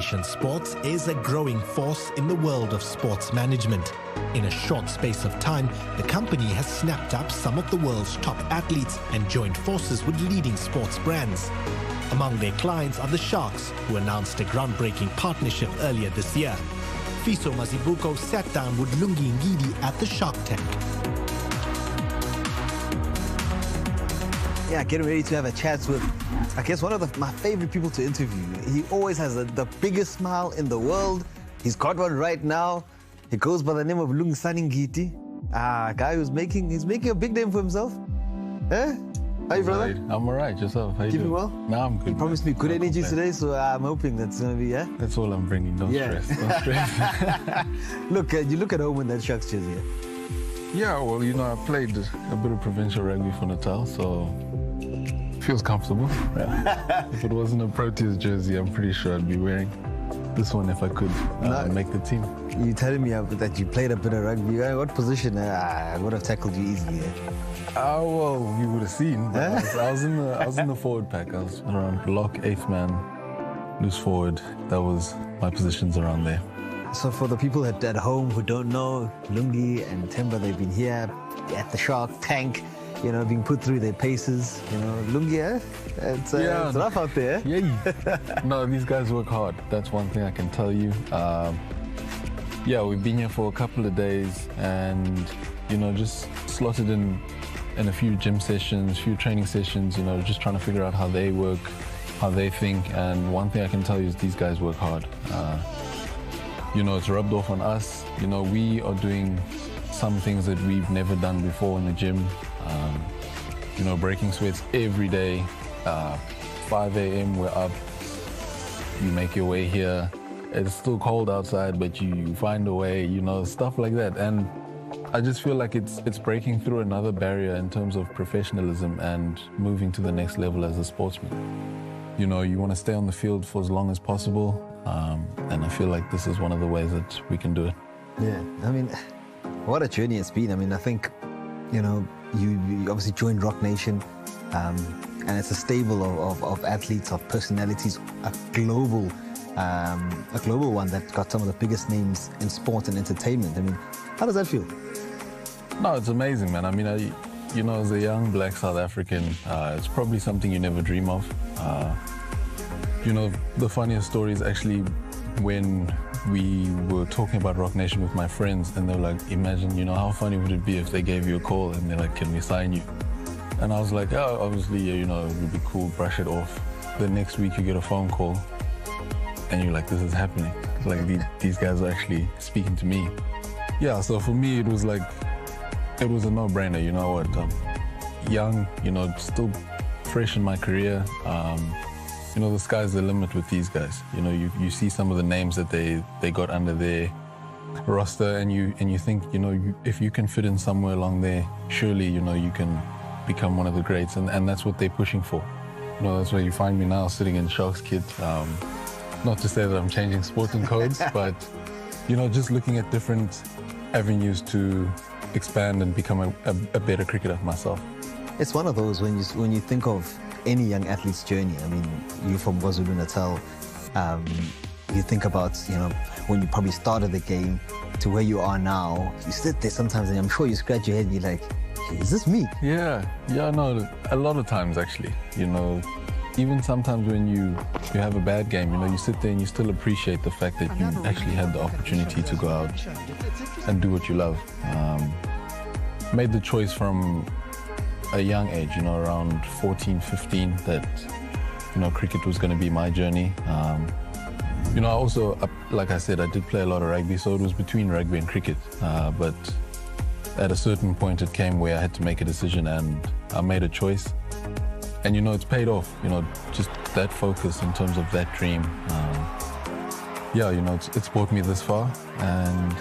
Nation Sports is a growing force in the world of sports management. In a short space of time, the company has snapped up some of the world's top athletes and joined forces with leading sports brands. Among their clients are the Sharks, who announced a groundbreaking partnership earlier this year. Fiso Mazibuko sat down with Lungi Ngidi at the Shark Tank. Yeah, getting ready to have a chat with, I guess, one of my favorite people to interview. He always has the biggest smile in the world. He's got one right now. He goes by the name of Lungi Ngidi. A guy who's making a big name for himself. Eh? How are you, brother? I'm all right. Yourself? How you doing? Keeping well? No, I'm good. You promised me good energy today, so I'm hoping that's going to be, yeah? That's all I'm bringing. Don't stress. Don't stress. Look, you look at home in that Sharks jersey. Yeah, well, you know, I played a bit of provincial rugby for Natal, so feels comfortable. Yeah. If it wasn't a Proteas jersey, I'm pretty sure I'd be wearing this one if I could make the team. You telling me that you played a bit of rugby? What position? I would have tackled you easily. Well, you would have seen. I was in the forward pack. I was around lock, 8th man, loose forward. That was my positions around there. So for the people at home who don't know, Lungi and Temba, they've been here at the Shark Tank, you know, being put through their paces. You know, Lungi, it's rough out there. Yeah. No, these guys work hard. That's one thing I can tell you. Yeah, we've been here for a couple of days and, you know, just slotted in a few gym sessions, few training sessions, you know, just trying to figure out how they work, how they think. And one thing I can tell you is these guys work hard. You know, it's rubbed off on us. You know, we are doing some things that we've never done before in the gym. You know, breaking sweats every day. 5 a.m. we're up. You make your way here. It's still cold outside, but you find a way, you know, stuff like that. And I just feel like it's breaking through another barrier in terms of professionalism and moving to the next level as a sportsman. You know, you want to stay on the field for as long as possible. And I feel like this is one of the ways that we can do it. Yeah, I mean, what a journey it's been. I mean, I think, you know, you obviously joined Rock Nation, and it's a stable of athletes, of personalities, a global one that got some of the biggest names in sport and entertainment. I mean, how does that feel? No, it's amazing, man. I mean, you know, as a young black South African, it's probably something you never dream of. You know, the funniest story is actually when we were talking about Rock Nation with my friends, and they were like, imagine, you know, how funny would it be if they gave you a call and they're like, can we sign you? And I was like, oh, obviously, you know, it would be cool, brush it off. The next week you get a phone call and you're like, this is happening. It's like these guys are actually speaking to me. Yeah, so for me, it was a no-brainer, you know what? Young, you know, still fresh in my career. You know, the sky's the limit with these guys. You know, you see some of the names that they got under their roster, and you think, you know, if you can fit in somewhere along there, surely, you know, you can become one of the greats, and that's what they're pushing for. You know, that's where you find me now, sitting in Sharks kit. Not to say that I'm changing sporting codes, but, you know, just looking at different avenues to expand and become a better cricketer myself. It's one of those when you think of any young athlete's journey. I mean, you from KwaZulu-Natal, you think about, you know, when you probably started the game to where you are now. You sit there sometimes and I'm sure you scratch your head and you're like, is this me? Yeah, no, a lot of times actually, you know, even sometimes when you have a bad game, you know, you sit there and you still appreciate the fact that you actually had the opportunity to go out and do what you love. Made the choice from a young age, you know, around 14, 15, that, you know, cricket was going to be my journey. You know, I also, like I said, I did play a lot of rugby, so it was between rugby and cricket. But at a certain point, it came where I had to make a decision, and I made a choice. And, you know, it's paid off, you know, just that focus in terms of that dream. Yeah, you know, it's brought me this far. And,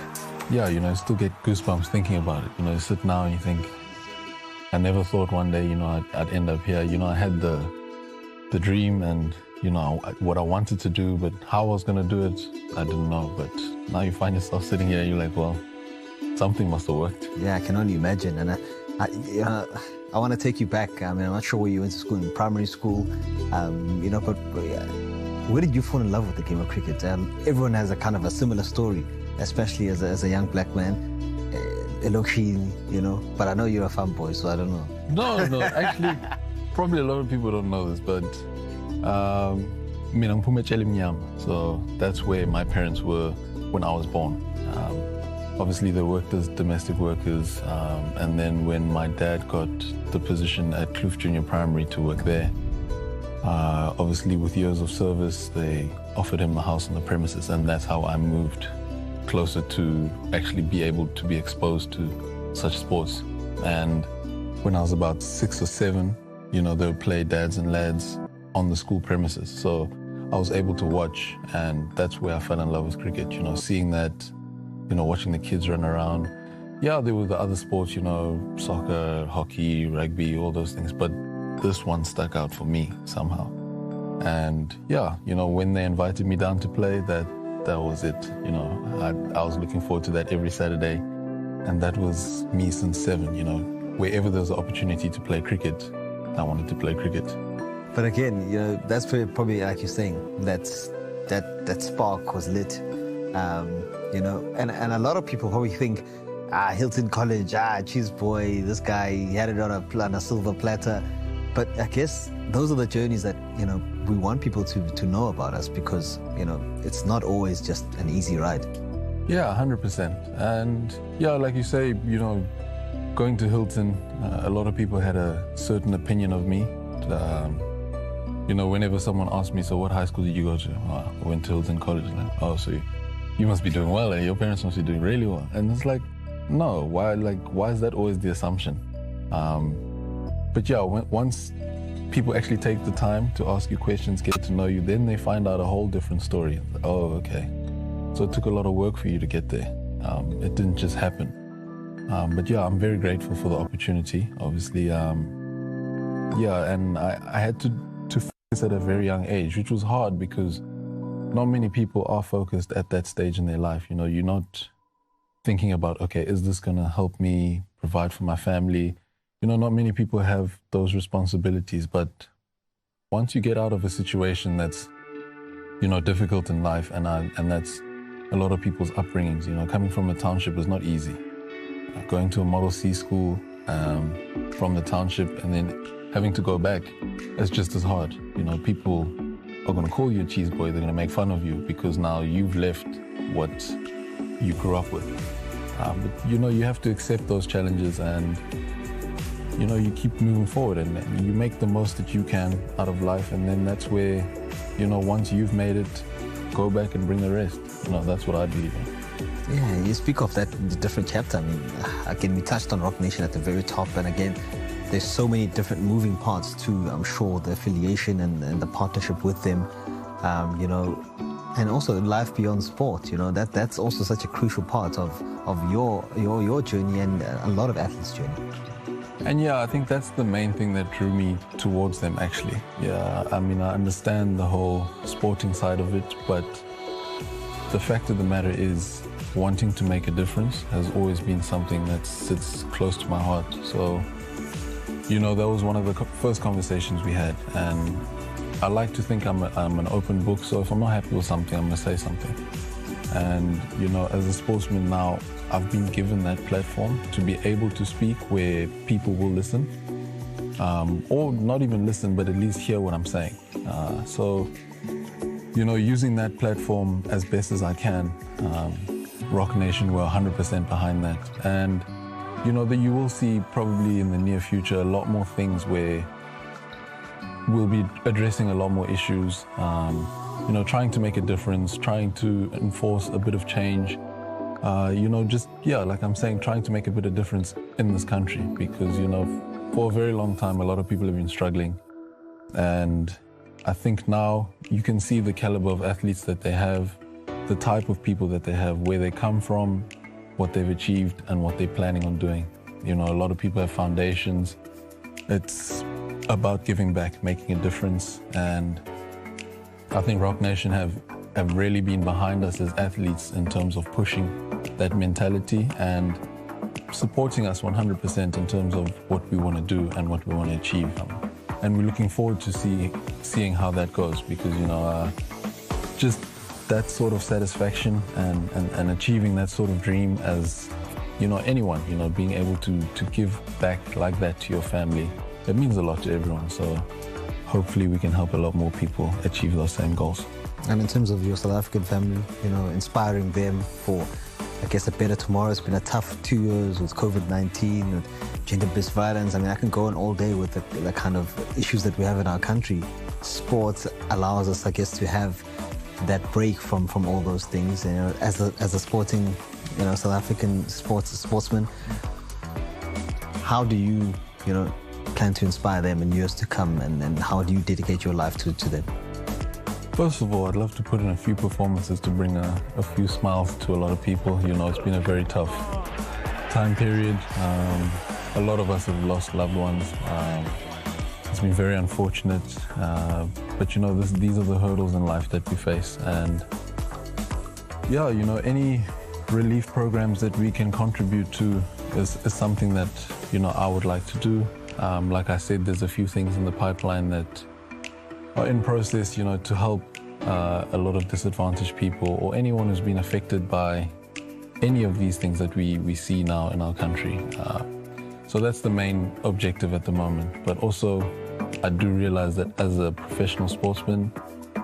yeah, you know, I still get goosebumps thinking about it. You know, you sit now and you think, I never thought one day, you know, I'd end up here. You know, I had the dream and, you know, what I wanted to do, but how I was going to do it, I didn't know. But now you find yourself sitting here and you're like, well, something must have worked. Yeah, I can only imagine. And I want to take you back. I mean, I'm not sure where you went to school, in primary school, you know, but where did you fall in love with the game of cricket? Everyone has a kind of a similar story, especially as a young black man. But I know you're a fanboy, so I don't know. No, actually, probably a lot of people don't know this, but so that's where my parents were when I was born. Obviously, they worked as domestic workers, and then when my dad got the position at Kloof Junior Primary to work there, obviously with years of service, they offered him the house on the premises, and that's how I moved closer to actually be able to be exposed to such sports. And when I was about 6 or 7, they would play dads and lads on the school premises. So I was able to watch, and that's where I fell in love with cricket, seeing that, watching the kids run around. Yeah, there were the other sports, soccer, hockey, rugby, all those things, but this one stuck out for me somehow. And yeah, when they invited me down to play, that was it. I was looking forward to that every Saturday, and that was me since 7. Wherever there was an opportunity to play cricket, I wanted to play cricket. But again, that's where probably, like you're saying, that spark was lit. And a lot of people probably think, Hilton College, cheese boy, this guy, he had it on a silver platter. But I guess those are the journeys that, we want people to know about us, because, it's not always just an easy ride. Yeah, 100%. And yeah, like you say, going to Hilton, a lot of people had a certain opinion of me. Whenever someone asked me, so what high school did you go to? Oh, I went to Hilton College. Like, oh, so you must be doing well, your parents must be doing really well. And it's like, no, why is that always the assumption? But yeah, once people actually take the time to ask you questions, get to know you, then they find out a whole different story. Oh, okay. So it took a lot of work for you to get there. It didn't just happen. But yeah, I'm very grateful for the opportunity, obviously. Yeah, and I had to focus at a very young age, which was hard because not many people are focused at that stage in their life. You're not thinking about, okay, is this going to help me provide for my family? Not many people have those responsibilities, but once you get out of a situation that's, difficult in life, and that's a lot of people's upbringings, coming from a township is not easy. Going to a Model C school from the township and then having to go back is just as hard. People are going to call you a cheese boy, they're going to make fun of you because now you've left what you grew up with. But you have to accept those challenges, and you keep moving forward, and you make the most that you can out of life, and then that's where, once you've made it, go back and bring the rest. That's what I believe in. Yeah, you speak of that in the different chapter. I mean, again, we touched on Rock Nation at the very top, and again, there's so many different moving parts to, I'm sure, the affiliation and the partnership with them, and also life beyond sport. That's also such a crucial part of your journey and a lot of athletes' journey. And yeah, I think that's the main thing that drew me towards them, actually. Yeah, I mean, I understand the whole sporting side of it, but the fact of the matter is wanting to make a difference has always been something that sits close to my heart. So, that was one of the first conversations we had, and I like to think I'm an open book, so if I'm not happy with something, I'm going to say something. And, as a sportsman now, I've been given that platform to be able to speak where people will listen, or not even listen, but at least hear what I'm saying. So, using that platform as best as I can, Rock Nation were 100% behind that. And, that you will see probably in the near future a lot more things where we'll be addressing a lot more issues, trying to make a difference, trying to enforce a bit of change. Like I'm saying, trying to make a bit of difference in this country, because, for a very long time, a lot of people have been struggling. And I think now you can see the caliber of athletes that they have, the type of people that they have, where they come from, what they've achieved, and what they're planning on doing. A lot of people have foundations. It's about giving back, making a difference. And I think Rock Nation have really been behind us as athletes in terms of pushing that mentality and supporting us 100% in terms of what we want to do and what we want to achieve. And we're looking forward to seeing how that goes, because, just that sort of satisfaction and achieving that sort of dream as, anyone, being able to give back like that to your family, it means a lot to everyone. So hopefully we can help a lot more people achieve those same goals. And in terms of your South African family, inspiring them for, I guess, a better tomorrow. It's been a tough 2 years with COVID-19, with gender-based violence. I mean, I can go on all day with the kind of issues that we have in our country. Sports allows us, I guess, to have that break from all those things. As a sporting, South African sportsman, how do you, plan to inspire them in years to come, and how do you dedicate your life to them? First of all, I'd love to put in a few performances to bring a few smiles to a lot of people. It's been a very tough time period. A lot of us have lost loved ones. It's been very unfortunate, but these are the hurdles in life that we face. And yeah, any relief programs that we can contribute to is something that, I would like to do. Like I said, there's a few things in the pipeline that are in process, to help a lot of disadvantaged people or anyone who's been affected by any of these things that we see now in our country. So that's the main objective at the moment. But also, I do realize that as a professional sportsman,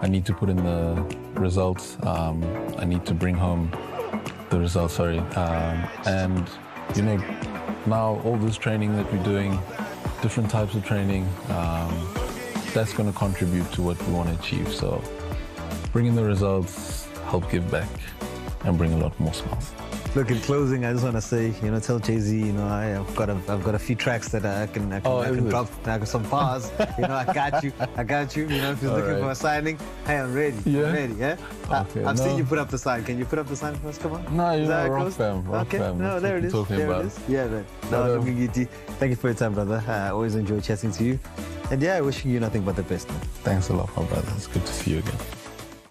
I need to put in the results. I need to bring home the results, and, now all this training that we're doing, different types of training, that's going to contribute to what we want to achieve. So bring in the results, help give back, and bring a lot more smiles. Look, in closing, I just want to say, tell Jay-Z, I've got a few tracks that I can drop, some bars. I got you. If you're looking for a signing, hey, I'm ready. Yeah. I'm ready. Yeah. Okay, I've seen you put up the sign. Can you put up the sign for us? Come on. No, rock fam. Okay. No, there it is. There it is. Yeah, man. No, Lungi Ngidi, thank you for your time, brother. I always enjoy chatting to you. And yeah, wishing you nothing but the best, man. Thanks a lot, my brother. It's good to see you again.